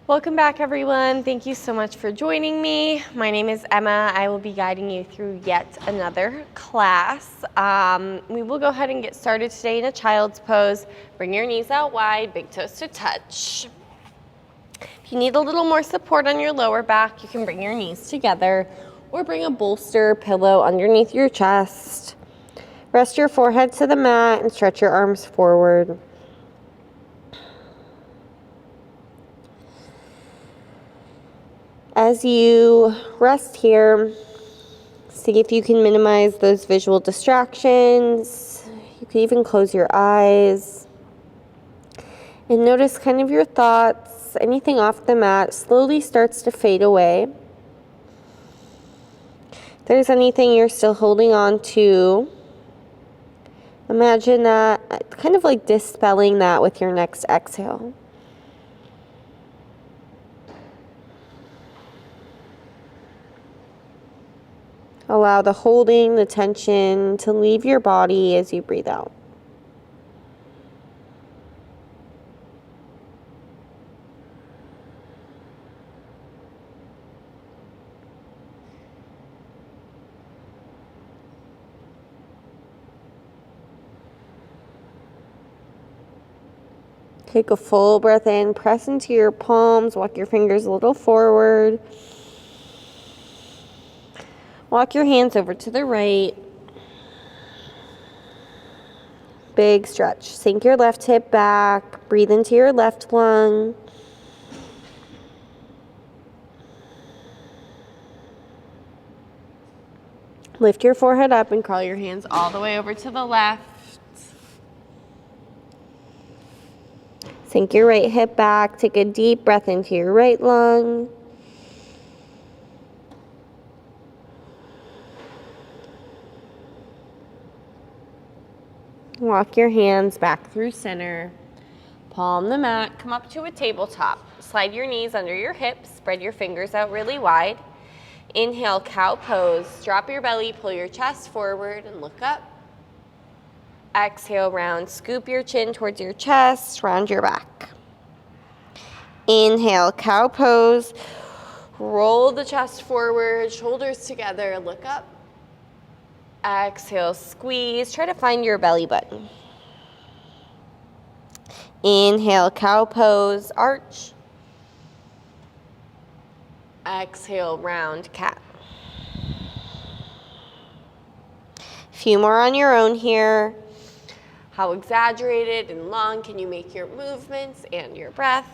Welcome back, everyone. Thank you so much for joining me. My name is Emma. I will be guiding you through yet another class. We will go ahead and get started today in a child's pose. Bring your knees out wide, big toes to touch. If you need a little more support on your lower back, you can bring your knees together or bring a bolster pillow underneath your chest. Rest your forehead to the mat and stretch your arms forward. As you rest here, see if you can minimize those visual distractions. You can even close your eyes. And notice kind of your thoughts, anything off the mat slowly starts to fade away. If there's anything you're still holding on to, imagine that, kind of like dispelling that with your next exhale. Allow the holding, the tension to leave your body as you breathe out. Take a full breath in, press into your palms, walk your fingers a little forward. Walk your hands over to the right. Big stretch. Sink your left hip back. Breathe into your left lung. Lift your forehead up and crawl your hands all the way over to the left. Sink your right hip back. Take a deep breath into your right lung. Walk your hands back through center. Palm the mat, come up to a tabletop. Slide your knees under your hips, spread your fingers out really wide. Inhale, cow pose. Drop your belly, pull your chest forward and look up. Exhale, round. Scoop your chin towards your chest, round your back. Inhale, cow pose. Roll the chest forward, shoulders together, look up. Exhale, squeeze. Try to find your belly button. Inhale, cow pose, arch. Exhale, round cat. A few more on your own here. How exaggerated and long can you make your movements and your breath?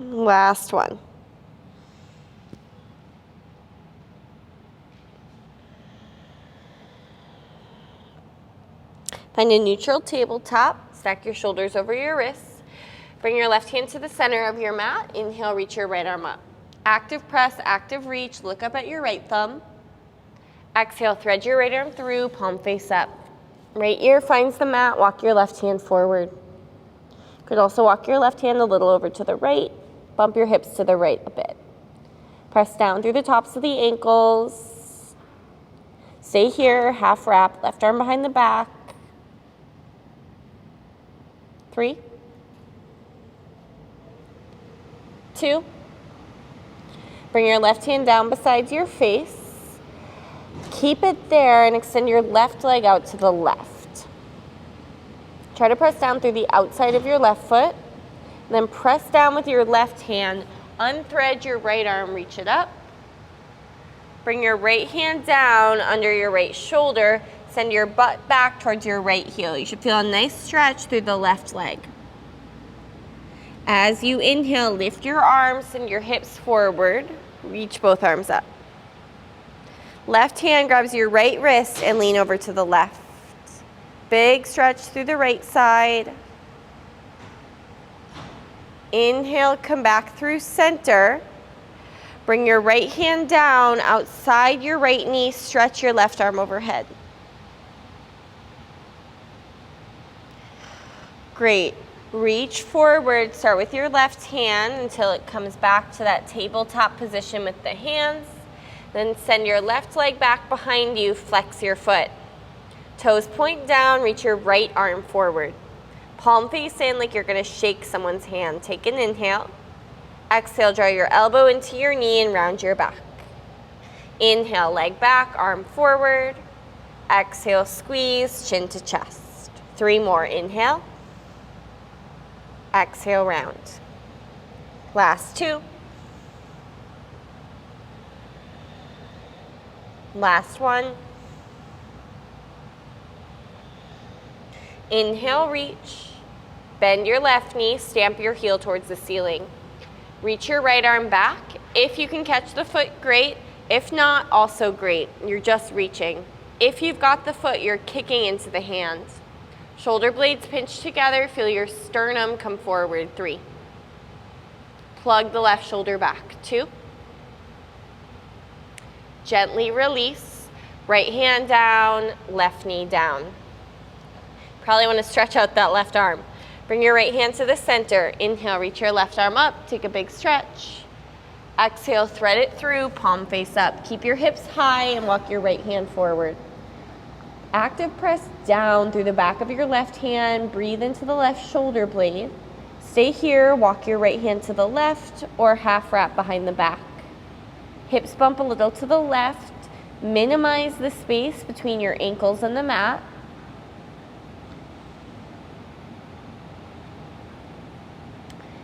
Last one. Find a neutral tabletop. Stack your shoulders over your wrists. Bring your left hand to the center of your mat. Inhale, reach your right arm up. Active press, active reach. Look up at your right thumb. Exhale, thread your right arm through, palm face up. Right ear finds the mat. Walk your left hand forward. You could also walk your left hand a little over to the right. Bump your hips to the right a bit. Press down through the tops of the ankles. Stay here, half wrap, left arm behind the back. 3, 2. Bring your left hand down beside your face. Keep it there and extend your left leg out to the left. Try to press down through the outside of your left foot. Then press down with your left hand, unthread your right arm, reach it up. Bring your right hand down under your right shoulder, send your butt back towards your right heel. You should feel a nice stretch through the left leg. As you inhale, lift your arms, send your hips forward, reach both arms up. Left hand grabs your right wrist and lean over to the left. Big stretch through the right side. Inhale, come back through center. Bring your right hand down outside your right knee, stretch your left arm overhead. Great. Reach forward, start with your left hand until it comes back to that tabletop position with the hands. Then send your left leg back behind you, flex your foot. Toes point down, reach your right arm forward. Palm face in like you're gonna shake someone's hand. Take an inhale. Exhale, draw your elbow into your knee and round your back. Inhale, leg back, arm forward. Exhale, squeeze, chin to chest. 3 more, inhale. Exhale, round. Last 2. Last 1. Inhale, reach. Bend your left knee, stamp your heel towards the ceiling. Reach your right arm back. If you can catch the foot, great. If not, also great. You're just reaching. If you've got the foot, you're kicking into the hand. Shoulder blades pinch together. Feel your sternum come forward. 3. Plug the left shoulder back. 2. Gently release. Right hand down, left knee down. Probably want to stretch out that left arm. Bring your right hand to the center. Inhale, reach your left arm up. Take a big stretch. Exhale, thread it through, palm face up. Keep your hips high and walk your right hand forward. Active press down through the back of your left hand. Breathe into the left shoulder blade. Stay here, walk your right hand to the left or half wrap behind the back. Hips bump a little to the left. Minimize the space between your ankles and the mat.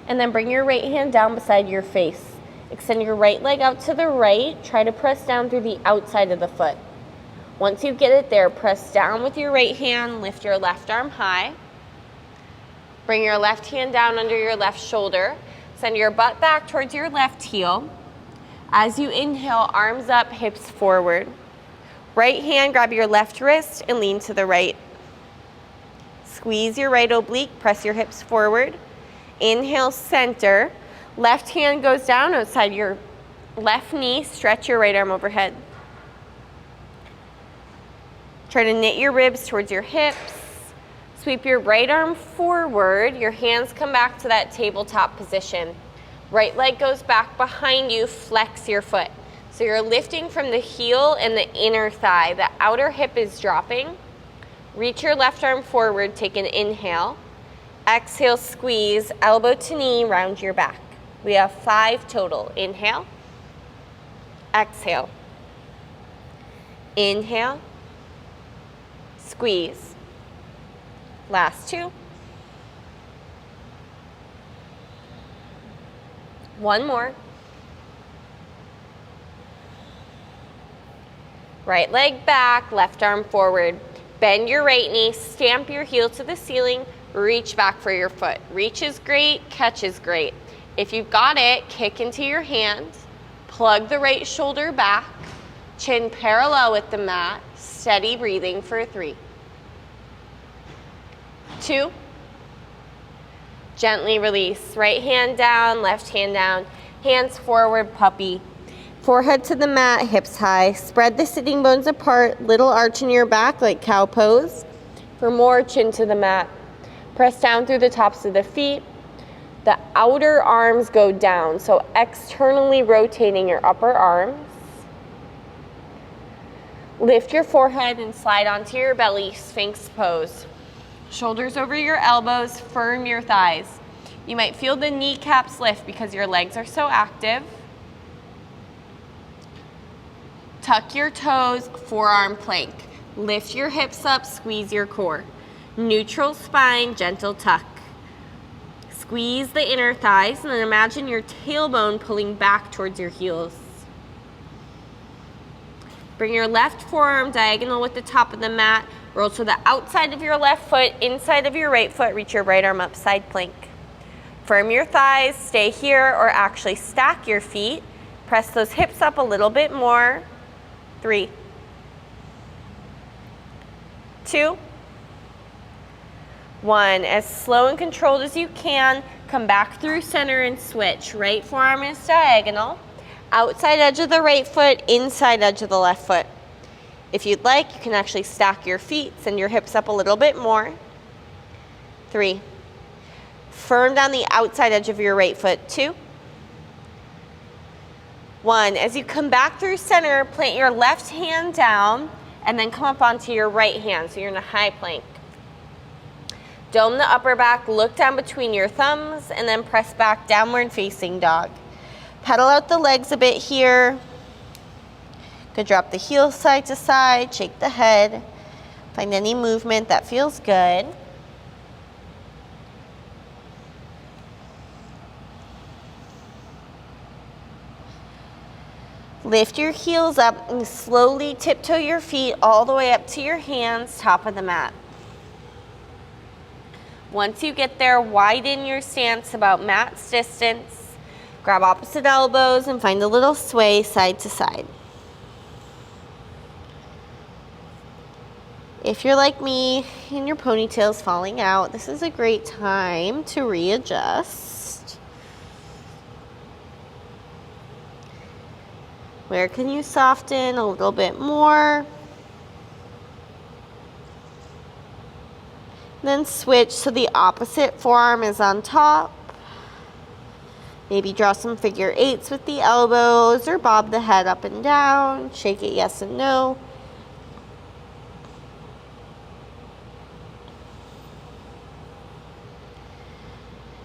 And then bring your right hand down beside your face. Extend your right leg out to the right. Try to press down through the outside of the foot. Once you get it there, press down with your right hand. Lift your left arm high. Bring your left hand down under your left shoulder. Send your butt back towards your left heel. As you inhale, arms up, hips forward. Right hand, grab your left wrist and lean to the right. Squeeze your right oblique, press your hips forward. Inhale, center. Left hand goes down outside your left knee. Stretch your right arm overhead. Try to knit your ribs towards your hips. Sweep your right arm forward. Your hands come back to that tabletop position. Right leg goes back behind you. Flex your foot. So you're lifting from the heel and the inner thigh. The outer hip is dropping. Reach your left arm forward. Take an inhale. Exhale, squeeze, elbow to knee, round your back. We have 5 total. Inhale. Exhale. Inhale. Squeeze. Last 2. 1 more. Right leg back, left arm forward. Bend your right knee, stamp your heel to the ceiling, reach back for your foot. Reach is great, catch is great. If you've got it, kick into your hand, plug the right shoulder back, chin parallel with the mat, steady breathing for 3. 2. Gently release. Right hand down, left hand down, hands forward, puppy. Forehead to the mat, hips high. Spread the sitting bones apart, little arch in your back like cow pose. For more, chin to the mat. Press down through the tops of the feet. The outer arms go down, so externally rotating your upper arms. Lift your forehead and slide onto your belly, Sphinx Pose. Shoulders over your elbows, firm your thighs. You might feel the kneecaps lift because your legs are so active. Tuck your toes, forearm plank. Lift your hips up, squeeze your core. Neutral spine, gentle tuck. Squeeze the inner thighs and then imagine your tailbone pulling back towards your heels. Bring your left forearm diagonal with the top of the mat. Roll to the outside of your left foot, inside of your right foot. Reach your right arm up, side plank. Firm your thighs, stay here, or actually stack your feet. Press those hips up a little bit more. 3. 2. 1. As slow and controlled as you can, come back through center and switch. Right forearm is diagonal. Outside edge of the right foot, inside edge of the left foot. If you'd like, you can actually stack your feet, send your hips up a little bit more. 3. Firm down the outside edge of your right foot. 2. 1. As you come back through center, plant your left hand down and then come up onto your right hand, so you're in a high plank. Dome the upper back, look down between your thumbs, and then press back, downward facing dog. Pedal out the legs a bit here. Good, drop the heels side to side, shake the head. Find any movement that feels good. Lift your heels up and slowly tiptoe your feet all the way up to your hands, top of the mat. Once you get there, widen your stance about mat's distance. Grab opposite elbows and find a little sway side to side. If you're like me and your ponytail's falling out, this is a great time to readjust. Where can you soften a little bit more? Then switch so the opposite forearm is on top. Maybe draw some figure eights with the elbows or bob the head up and down. Shake it yes and no.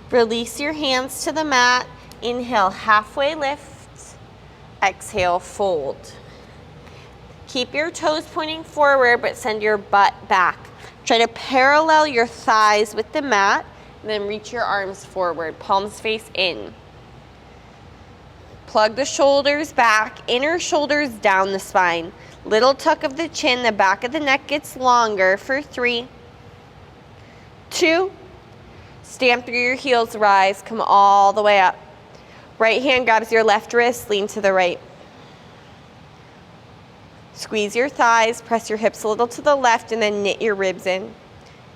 Release your hands to the mat. Inhale, halfway lift. Exhale, fold. Keep your toes pointing forward, but send your butt back. Try to parallel your thighs with the mat, and then reach your arms forward, palms face in. Plug the shoulders back, inner shoulders down the spine. Little tuck of the chin, the back of the neck gets longer for 3, 2, stamp through your heels, rise, come all the way up. Right hand grabs your left wrist, lean to the right. Squeeze your thighs, press your hips a little to the left, and then knit your ribs in.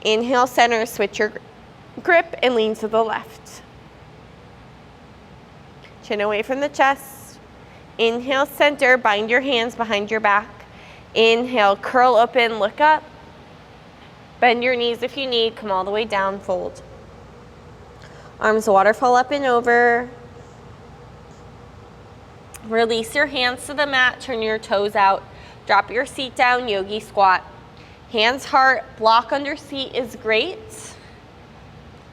Inhale, center, switch your grip, and lean to the left. Chin away from the chest. Inhale, center, bind your hands behind your back. Inhale, curl open, look up. Bend your knees if you need, come all the way down, fold. Arms waterfall up and over. Release your hands to the mat, turn your toes out. Drop your seat down, Yogi Squat. Hands heart, block under seat is great.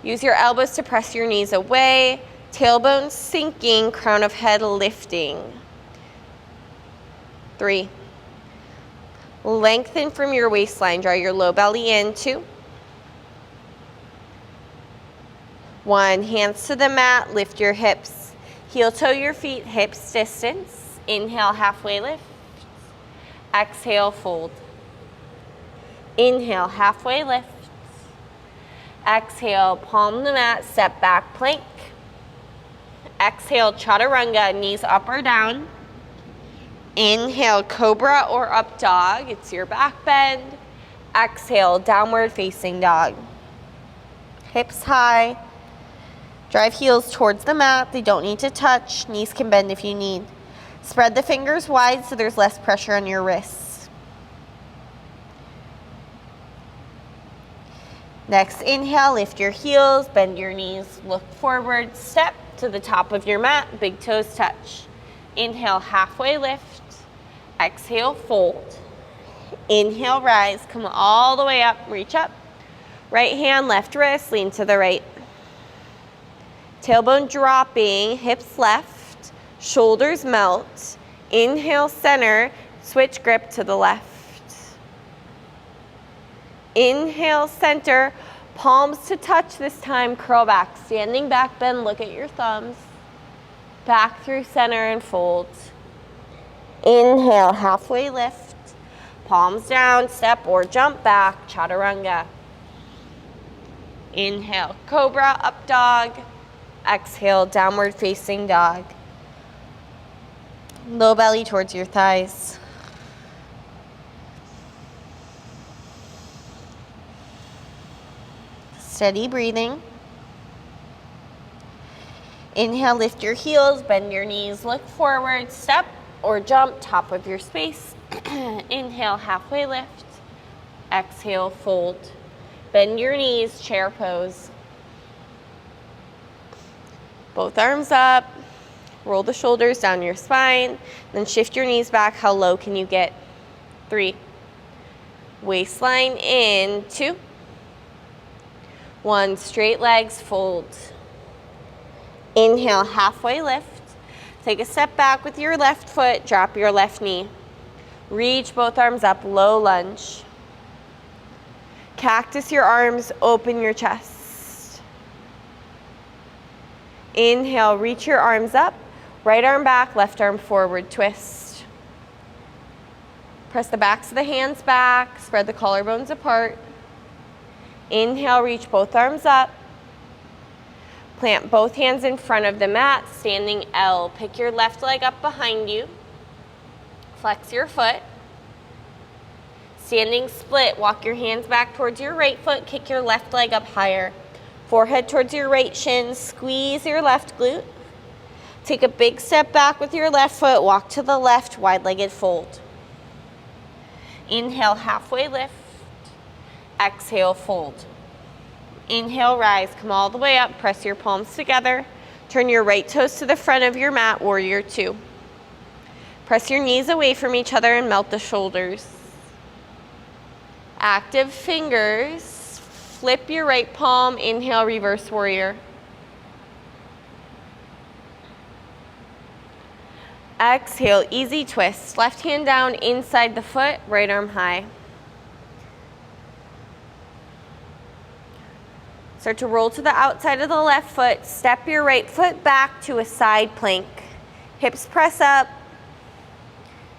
Use your elbows to press your knees away. Tailbone sinking, crown of head lifting. 3. Lengthen from your waistline, draw your low belly in. 2. 1, hands to the mat, lift your hips. Heel toe your feet, hips distance. Inhale, halfway lift. Exhale, fold. Inhale, halfway lift. Exhale, palm the mat, step back plank. Exhale, chaturanga, knees up or down. Inhale, cobra or up dog, it's your back bend. Exhale, downward facing dog. Hips high. Drive heels towards the mat, they don't need to touch. Knees can bend if you need. Spread the fingers wide so there's less pressure on your wrists. Next inhale, lift your heels, bend your knees, look forward, step to the top of your mat, big toes touch. Inhale, halfway lift. Exhale, fold. Inhale, rise, come all the way up, reach up. Right hand, left wrist, lean to the right. Tailbone dropping, hips left, shoulders melt. Inhale, center, switch grip to the left. Inhale, center, palms to touch this time, curl back. Standing back bend, look at your thumbs. Back through center and fold. Inhale, halfway lift. Palms down, step or jump back, chaturanga. Inhale, cobra, up dog. Exhale, downward facing dog. Low belly towards your thighs. Steady breathing. Inhale, lift your heels, bend your knees, look forward, step or jump, top of your space. Inhale, halfway lift. Exhale, fold. Bend your knees, chair pose. Both arms up. Roll the shoulders down your spine, then shift your knees back. How low can you get? 3. Waistline in, 2. 1, straight legs, fold. Inhale, halfway lift. Take a step back with your left foot, drop your left knee. Reach both arms up, low lunge. Cactus your arms, open your chest. Inhale, reach your arms up. Right arm back, left arm forward, twist. Press the backs of the hands back, spread the collarbones apart. Inhale, reach both arms up. Plant both hands in front of the mat, standing L. Pick your left leg up behind you. Flex your foot. Standing split, walk your hands back towards your right foot, kick your left leg up higher. Forehead towards your right shin, squeeze your left glute. Take a big step back with your left foot, walk to the left, wide-legged fold. Inhale, halfway lift. Exhale, fold. Inhale, rise, come all the way up, press your palms together. Turn your right toes to the front of your mat, warrior 2. Press your knees away from each other and melt the shoulders. Active fingers, flip your right palm, inhale, reverse warrior. Exhale, easy twist. Left hand down inside the foot, right arm high. Start to roll to the outside of the left foot. Step your right foot back to a side plank. Hips press up.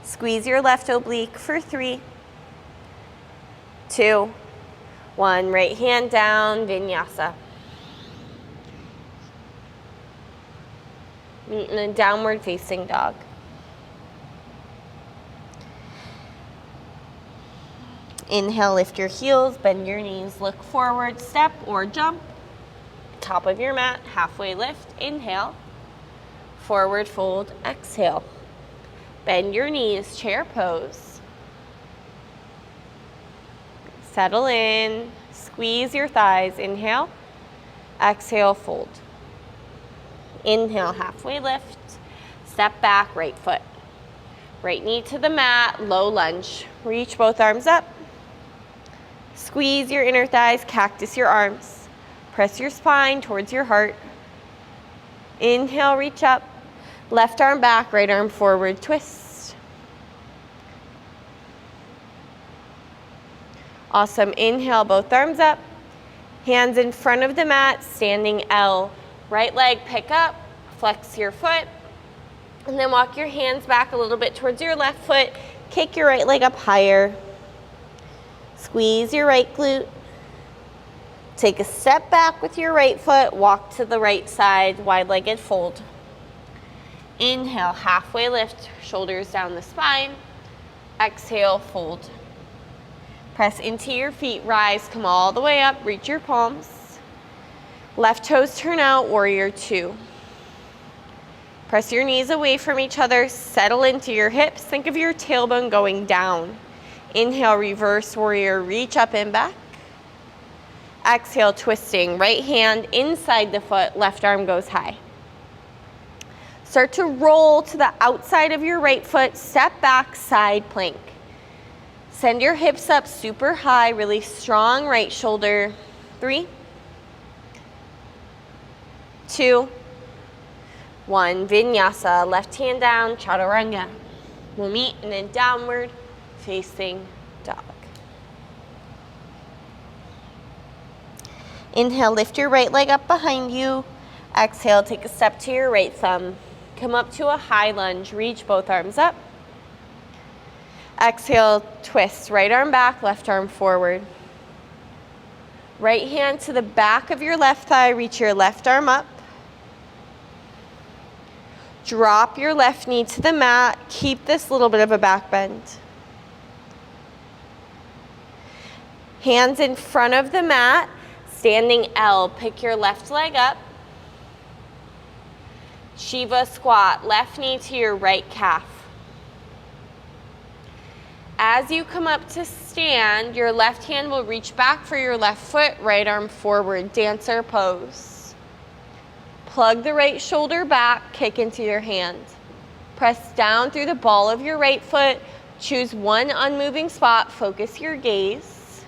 Squeeze your left oblique for 3, 2, 1. Right hand down, Vinyasa. Meet in a downward facing dog. Inhale, lift your heels, bend your knees, look forward, step or jump. Top of your mat, halfway lift, inhale. Forward fold, exhale. Bend your knees, chair pose. Settle in, squeeze your thighs, inhale. Exhale, fold. Inhale, halfway lift. Step back, right foot. Right knee to the mat, low lunge. Reach both arms up. Squeeze your inner thighs, cactus your arms. Press your spine towards your heart. Inhale, reach up. Left arm back, right arm forward, twist. Awesome. Inhale, both arms up. Hands in front of the mat, standing L. Right leg pick up, flex your foot, and then walk your hands back a little bit towards your left foot. Kick your right leg up higher. Squeeze your right glute. Take a step back with your right foot, walk to the right side, wide-legged fold. Inhale, halfway lift, shoulders down the spine. Exhale, fold. Press into your feet, rise, come all the way up, reach your palms. Left toes turn out, warrior 2. Press your knees away from each other, settle into your hips. Think of your tailbone going down. Inhale, reverse warrior, reach up and back. Exhale, twisting, right hand inside the foot, left arm goes high. Start to roll to the outside of your right foot, step back, side plank. Send your hips up super high, really strong right shoulder. 3, 2, 1. Vinyasa, left hand down, chaturanga. We'll meet in a downward facing dog. Inhale, lift your right leg up behind you. Exhale, take a step to your right thumb. Come up to a high lunge, reach both arms up. Exhale, twist, right arm back, left arm forward. Right hand to the back of your left thigh, reach your left arm up. Drop your left knee to the mat, keep this little bit of a back bend. Hands in front of the mat, standing L, pick your left leg up. Shiva squat, left knee to your right calf. As you come up to stand, your left hand will reach back for your left foot, right arm forward, dancer pose. Plug the right shoulder back, kick into your hand. Press down through the ball of your right foot. Choose one unmoving spot, focus your gaze.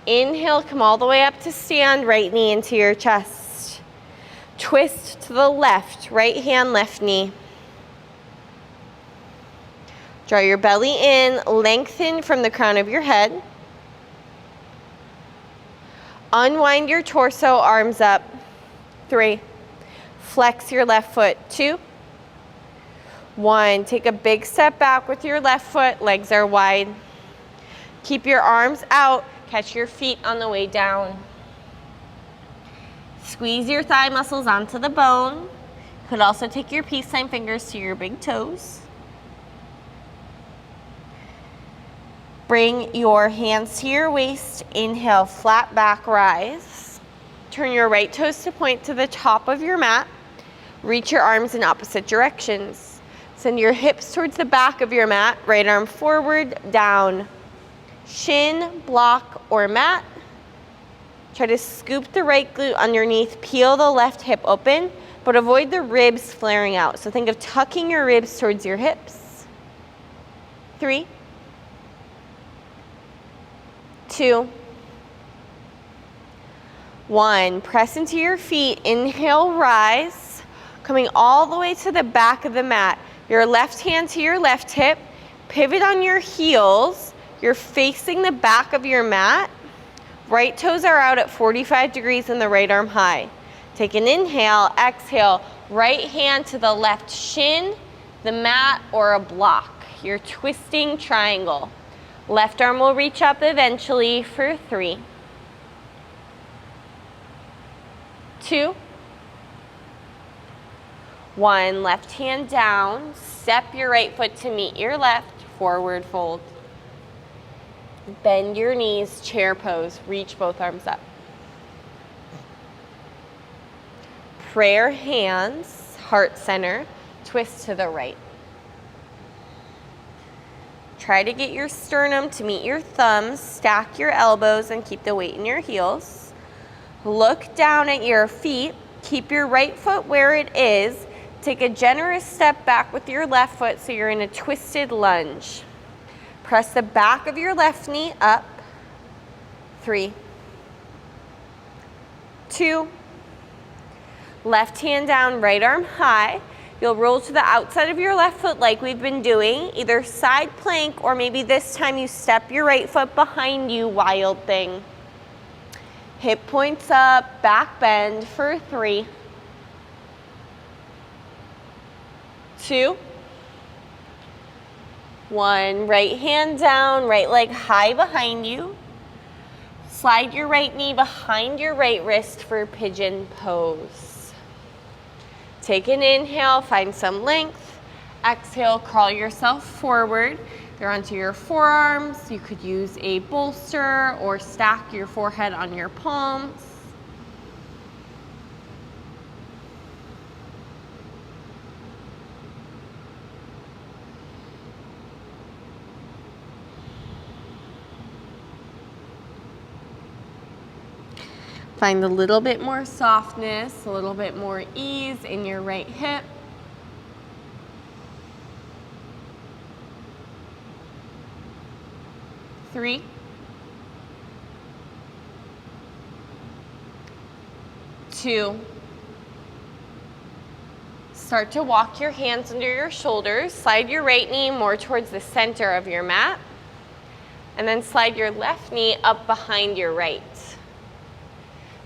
Inhale, come all the way up to stand, right knee into your chest. Twist to the left, right hand, left knee. Draw your belly in, lengthen from the crown of your head. Unwind your torso, arms up. 3. Flex your left foot. 2. 1. Take a big step back with your left foot, legs are wide. Keep your arms out, catch your feet on the way down. Squeeze your thigh muscles onto the bone. You could also take your peace sign fingers to your big toes. Bring your hands to your waist. Inhale, flat back, rise. Turn your right toes to point to the top of your mat. Reach your arms in opposite directions. Send your hips towards the back of your mat. Right arm forward, down. Shin, block, or mat. Try to scoop the right glute underneath. Peel the left hip open, but avoid the ribs flaring out. So think of tucking your ribs towards your hips. 3. 2. 1. Press into your feet. Inhale, rise. Coming all the way to the back of the mat. Your left hand to your left hip. Pivot on your heels. You're facing the back of your mat. Right toes are out at 45 degrees and the right arm high. Take an inhale, exhale. Right hand to the left shin, the mat, or a block. You're twisting triangle. Left arm will reach up eventually for 3. 2. 1. Left hand down. Step your right foot to meet your left. Forward fold. Bend your knees, chair pose. Reach both arms up. Prayer hands, heart center. Twist to the right. Try to get your sternum to meet your thumbs. Stack your elbows and keep the weight in your heels. Look down at your feet. Keep your right foot where it is. Take a generous step back with your left foot so you're in a twisted lunge. Press the back of your left knee up. 3. 2. Left hand down, right arm high. You'll roll to the outside of your left foot like we've been doing, either side plank or maybe this time you step your right foot behind you, wild thing. Hip points up, back bend for 3. 2. 1. Right hand down, right leg high behind you. Slide your right knee behind your right wrist for Pigeon Pose. Take an inhale, find some length. Exhale, crawl yourself forward. You're onto your forearms. You could use a bolster or stack your forehead on your palms. Find a little bit more softness, a little bit more ease in your right hip. Three. 2. Start to walk your hands under your shoulders. Slide your right knee more towards the center of your mat. And then slide your left knee up behind your right.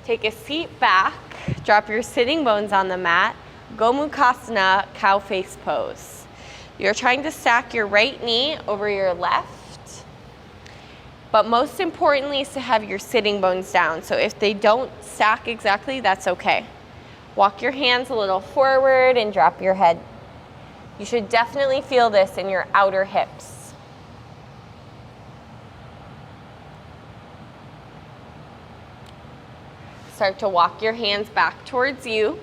Take a seat back, drop your sitting bones on the mat, Gomukhasana, cow face pose. You're trying to stack your right knee over your left, but most importantly is to have your sitting bones down. So if they don't stack exactly, that's okay. Walk your hands a little forward and drop your head. You should definitely feel this in your outer hips. Start to walk your hands back towards you.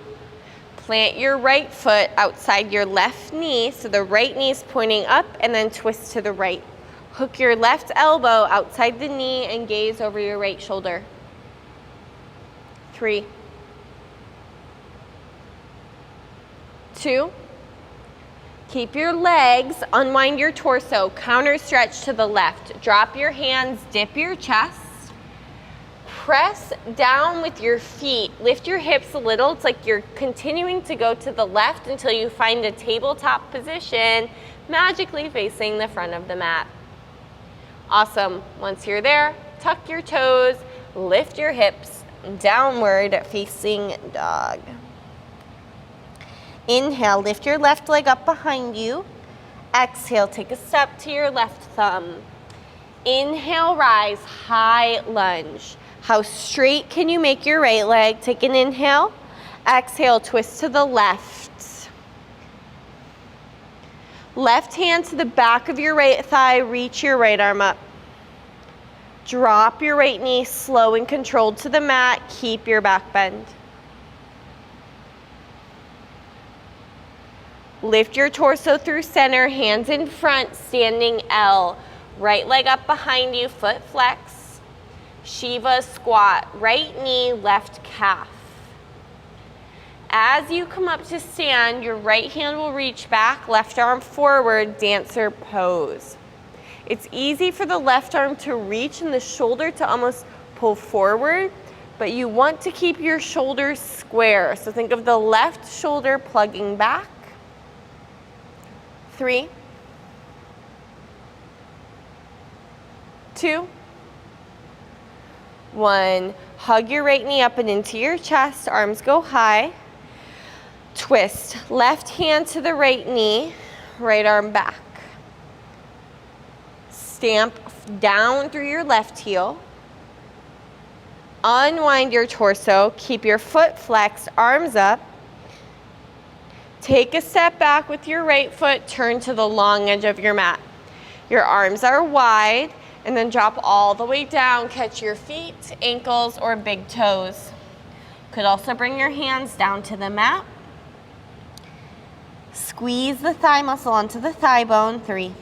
Plant your right foot outside your left knee, so the right knee is pointing up, and then twist to the right. Hook your left elbow outside the knee and gaze over your right shoulder. 3, 2. Keep your legs, unwind your torso, counter stretch to the left. Drop your hands, dip your chest. Press down with your feet. Lift your hips a little. It's like you're continuing to go to the left until you find a tabletop position, magically facing the front of the mat. Awesome. Once you're there, tuck your toes, lift your hips, downward facing dog. Inhale, lift your left leg up behind you. Exhale, take a step to your left thumb. Inhale, rise, high lunge. How straight can you make your right leg? Take an inhale. Exhale, twist to the left. Left hand to the back of your right thigh, reach your right arm up. Drop your right knee, slow and controlled to the mat. Keep your back bend. Lift your torso through center, hands in front, standing L. Right leg up behind you, foot flex. Shiva squat, right knee, left calf. As you come up to stand, your right hand will reach back, left arm forward, dancer pose. It's easy for the left arm to reach and the shoulder to almost pull forward, but you want to keep your shoulders square. So think of the left shoulder plugging back. 3, 2, 1. Hug your right knee up and into your chest. Arms go high. Twist. Left hand to the right knee. Right arm back. Stamp down through your left heel. Unwind your torso. Keep your foot flexed. Arms up. Take a step back with your right foot, turn to the long edge of your mat. Your arms are wide, and then drop all the way down. Catch your feet, ankles, or big toes. Could also bring your hands down to the mat. Squeeze the thigh muscle onto the thigh bone. 3.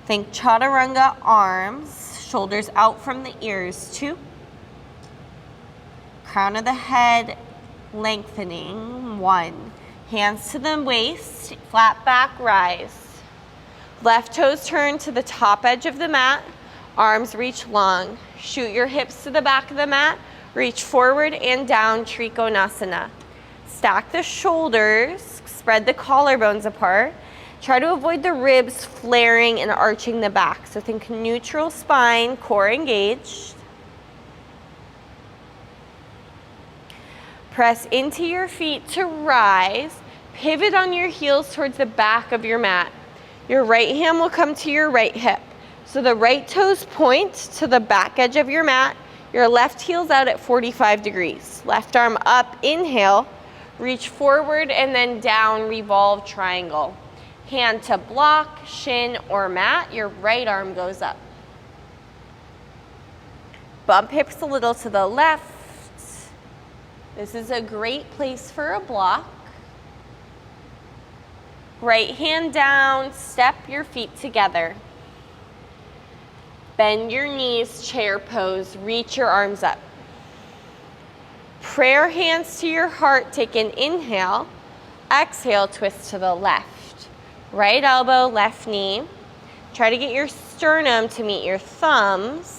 Think chaturanga arms, shoulders out from the ears. 2. Crown of the head lengthening. 1. Hands to the waist, flat back, rise. Left toes turn to the top edge of the mat, arms reach long. Shoot your hips to the back of the mat, reach forward and down, Trikonasana. Stack the shoulders, spread the collarbones apart. Try to avoid the ribs flaring and arching the back. So think neutral spine, core engaged. Press into your feet to rise. Pivot on your heels towards the back of your mat. Your right hand will come to your right hip. So the right toes point to the back edge of your mat. Your left heel's out at 45 degrees. Left arm up, inhale. Reach forward and then down, revolve triangle. Hand to block, shin, or mat. Your right arm goes up. Bump hips a little to the left. This is a great place for a block. Right hand down, step your feet together. Bend your knees, chair pose, reach your arms up. Prayer hands to your heart, take an inhale. Exhale, twist to the left. Right elbow, left knee. Try to get your sternum to meet your thumbs.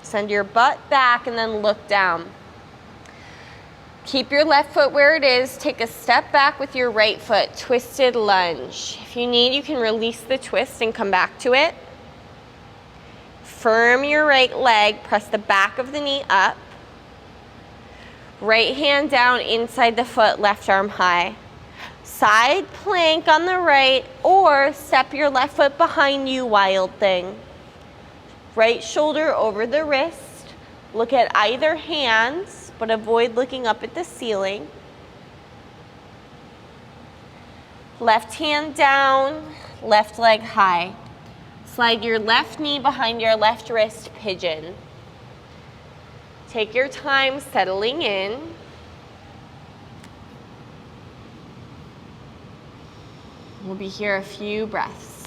Send your butt back and then look down. Keep your left foot where it is. Take a step back with your right foot. Twisted lunge. If you need, you can release the twist and come back to it. Firm your right leg. Press the back of the knee up. Right hand down inside the foot, left arm high. Side plank on the right, or step your left foot behind you, wild thing. Right shoulder over the wrist. Look at either hand, but avoid looking up at the ceiling. Left hand down, left leg high. Slide your left knee behind your left wrist, pigeon. Take your time settling in. We'll be here a few breaths.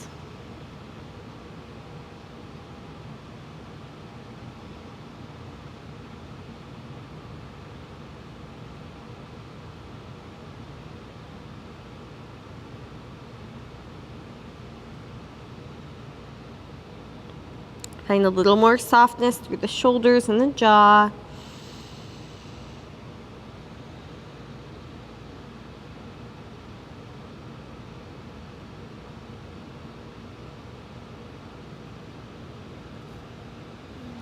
Find a little more softness through the shoulders and the jaw.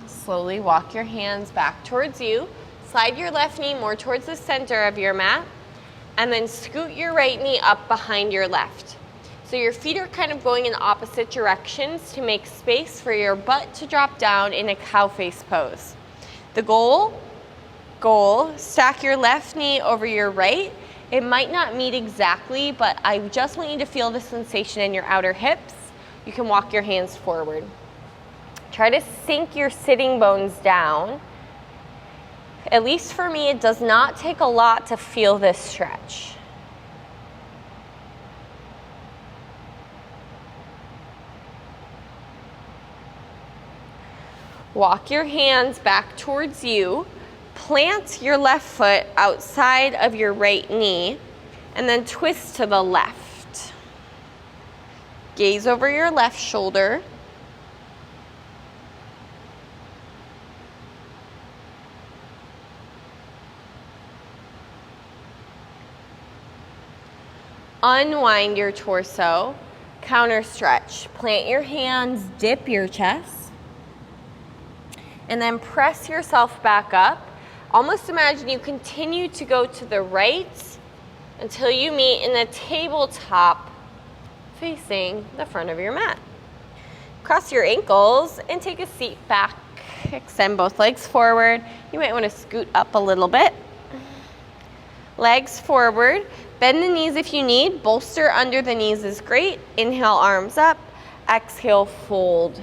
Slowly walk your hands back towards you. Slide your left knee more towards the center of your mat, and then scoot your right knee up behind your left. So your feet are kind of going in opposite directions to make space for your butt to drop down in a cow face pose. The goal, stack your left knee over your right. It might not meet exactly, but I just want you to feel the sensation in your outer hips. You can walk your hands forward. Try to sink your sitting bones down. At least for me, it does not take a lot to feel this stretch. Walk your hands back towards you. Plant your left foot outside of your right knee, and then twist to the left. Gaze over your left shoulder. Unwind your torso, counter stretch. Plant your hands, dip your chest, and then press yourself back up. Almost imagine you continue to go to the right until you meet in a tabletop facing the front of your mat. Cross your ankles and take a seat back. Extend both legs forward. You might want to scoot up a little bit. Legs forward. Bend the knees if you need. Bolster under the knees is great. Inhale, arms up. Exhale, fold.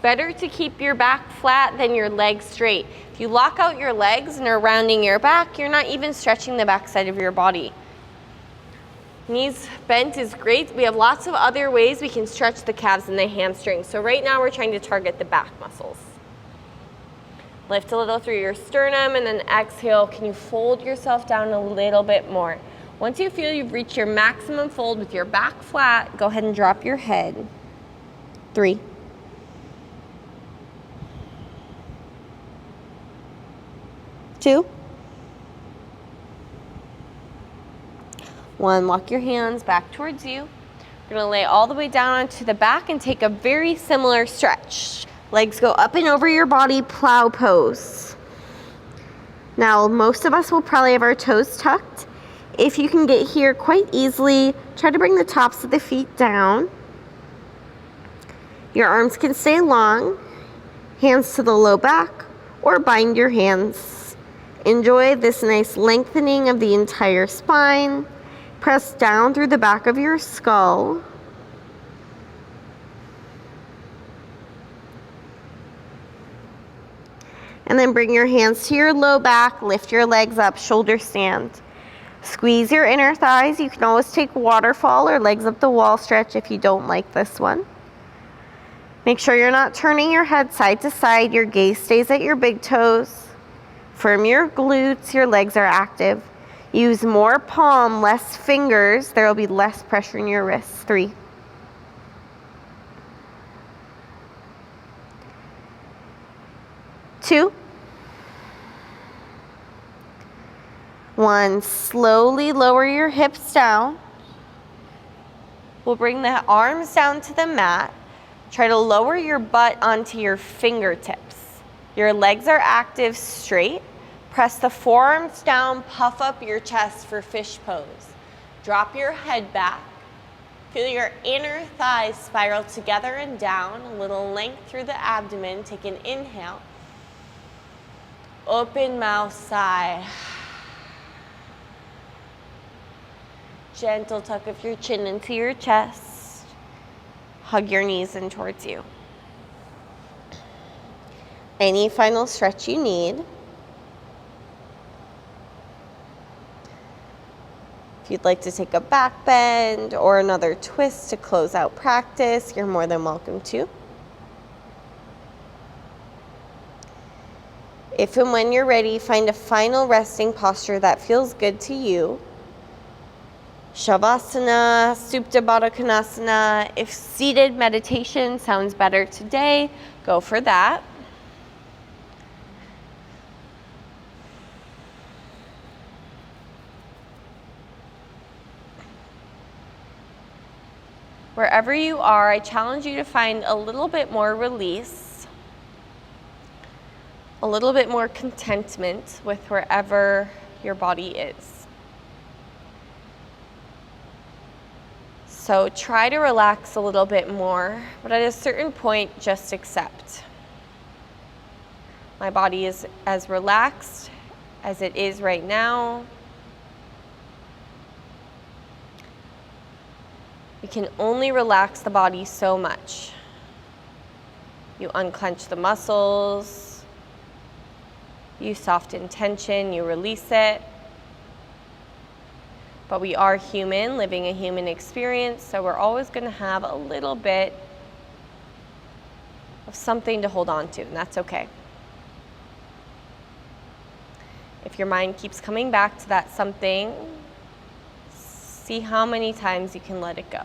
Better to keep your back flat than your legs straight. If you lock out your legs and are rounding your back, you're not even stretching the back side of your body. Knees bent is great. We have lots of other ways we can stretch the calves and the hamstrings. So right now we're trying to target the back muscles. Lift a little through your sternum and then exhale. Can you fold yourself down a little bit more? Once you feel you've reached your maximum fold with your back flat, go ahead and drop your head. 3, 2, 1. Walk your hands back towards you. You're gonna lay all the way down onto the back and take a very similar stretch. Legs go up and over your body, plow pose. Now, most of us will probably have our toes tucked. If you can get here quite easily, try to bring the tops of the feet down. Your arms can stay long, hands to the low back, or bind your hands. Enjoy this nice lengthening of the entire spine. Press down through the back of your skull. And then bring your hands to your low back, lift your legs up, shoulder stand. Squeeze your inner thighs. You can always take waterfall or legs up the wall stretch if you don't like this one. Make sure you're not turning your head side to side. Your gaze stays at your big toes. Firm your glutes, your legs are active. Use more palm, less fingers. There will be less pressure in your wrists. 3, 2, 1. Slowly lower your hips down. We'll bring the arms down to the mat. Try to lower your butt onto your fingertips. Your legs are active, straight. Press the forearms down, puff up your chest for fish pose. Drop your head back. Feel your inner thighs spiral together and down, a little length through the abdomen. Take an inhale. Open mouth, sigh. Gentle tuck of your chin into your chest. Hug your knees in towards you. Any final stretch you need. If you'd like to take a back bend or another twist to close out practice, you're more than welcome to. If and when you're ready, find a final resting posture that feels good to you. Savasana, Supta Baddha Konasana. If seated meditation sounds better today, go for that. Wherever you are, I challenge you to find a little bit more release, a little bit more contentment with wherever your body is. So try to relax a little bit more, but at a certain point, just accept. My body is as relaxed as it is right now. We can only relax the body so much. You unclench the muscles, you soften tension, you release it. But we are human, living a human experience, so we're always going to have a little bit of something to hold on to, and that's okay. If your mind keeps coming back to that something, see how many times you can let it go.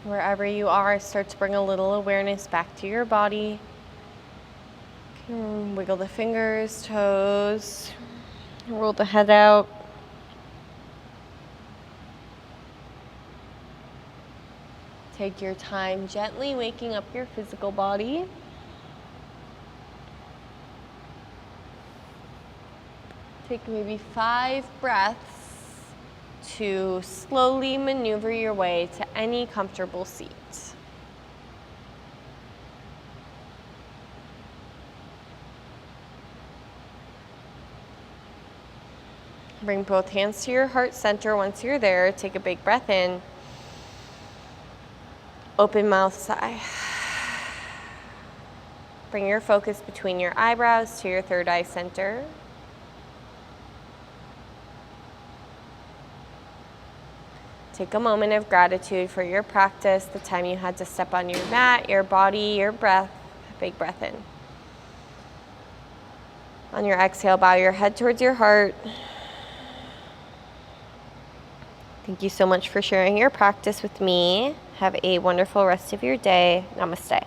Wherever you are, start to bring a little awareness back to your body. Wiggle the fingers, toes, roll the head out. Take your time gently waking up your physical body. Take maybe 5 breaths to slowly maneuver your way to any comfortable seat. Bring both hands to your heart center. Once you're there, take a big breath in. Open mouth, sigh. Bring your focus between your eyebrows to your third eye center. Take a moment of gratitude for your practice, the time you had to step on your mat, your body, your breath. Big breath in. On your exhale, bow your head towards your heart. Thank you so much for sharing your practice with me. Have a wonderful rest of your day. Namaste.